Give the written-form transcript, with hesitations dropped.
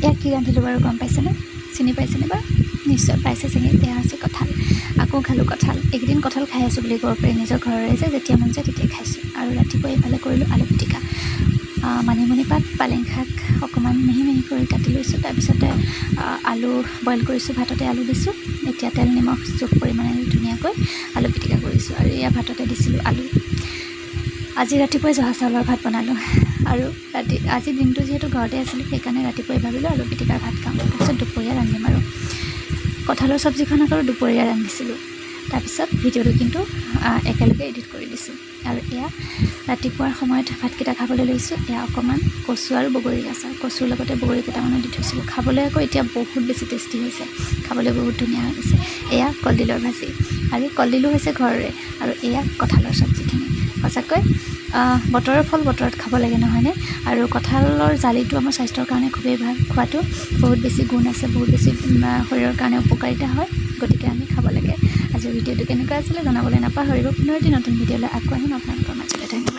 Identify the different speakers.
Speaker 1: এয়া কি ৰান্ধিলোঁ বাৰু গম পাইছেনে? চিনি পাইছেনে বাৰু? নিশ্চয় পাইছে চিনি। এয়া হৈছে কঁঠাল। আকৌ খালোঁ কঁঠাল। এইকেইদিন কঁঠাল খাই আছোঁ বুলি ক'ব পাৰি। নিজৰ ঘৰৰে যে যেতিয়া মন যায় তেতিয়াই খাইছোঁ। আৰু ৰাতিপুৱা এইফালে কৰিলোঁ আলু পিটিকা। মানিমুনি পাত, পালেং শাক অকণমান মিহি মিহি কৰি কাটি লৈছোঁ। তাৰপিছতে আলু বইল কৰিছোঁ, ভাততে আলু দিছোঁ। এতিয়া তেল নিমখ জোখ পৰিমাণে ধুনীয়াকৈ আলু পিটিকা কৰিছোঁ। আৰু এয়া ভাততে দিছিলোঁ আলু। আজি ৰাতিপুৱাই জহা চাউলৰ ভাত বনালোঁ। আৰু আজি দিনটো যিহেতু ঘৰতে আছিলোঁ সেইকাৰণে ৰাতিপুৱাই ভাবিলোঁ আলু পিটিকাৰ ভাত খাম। তাৰপিছত দুপৰীয়া ৰান্ধিম আৰু কঁঠালৰ চব্জিখন আকৌ দুপৰীয়া ৰান্ধিছিলোঁ। তাৰপিছত ভিডিঅ'টো কিন্তু একেলগে এডিট কৰি দিছোঁ। আৰু এয়া ৰাতিপুৱাৰ সময়ত ভাতকেইটা খাবলৈ লৈছোঁ। এয়া অকণমান কচু আৰু বগৰীৰ আচাৰ, কচুৰ লগতে বগৰী কেইটামানো দি থৈছিলোঁ। খাবলৈ আকৌ এতিয়া বহুত বেছি টেষ্টি হৈছে, খাবলৈ বহুত ধুনীয়া হৈ গৈছে। এয়া কলডিলৰ ভাজি, আৰু কলডিলো হৈছে ঘৰৰে। আৰু এয়া কঁঠালৰ চব্জিখিনি। সঁচাকৈ বতৰৰ ফল বতৰত খাব লাগে নহয়নে? আৰু কঁঠালৰ জালিটো আমাৰ স্বাস্থ্যৰ কাৰণে খুবেই ভাল। খোৱাটো বহুত বেছি গুণ আছে, বহুত বেছি শৰীৰৰ কাৰণে উপকাৰিতা হয়। গতিকে আমি খাব লাগে। আজিৰ ভিডিঅ'টো কেনেকুৱা আছিলে জনাবলৈ নাপাহৰিব। পুনৰ এটি নতুন ভিডিঅ'লৈ আকৌ আহিম আপোনালোকৰ মাজলৈ। ধন্যবাদ।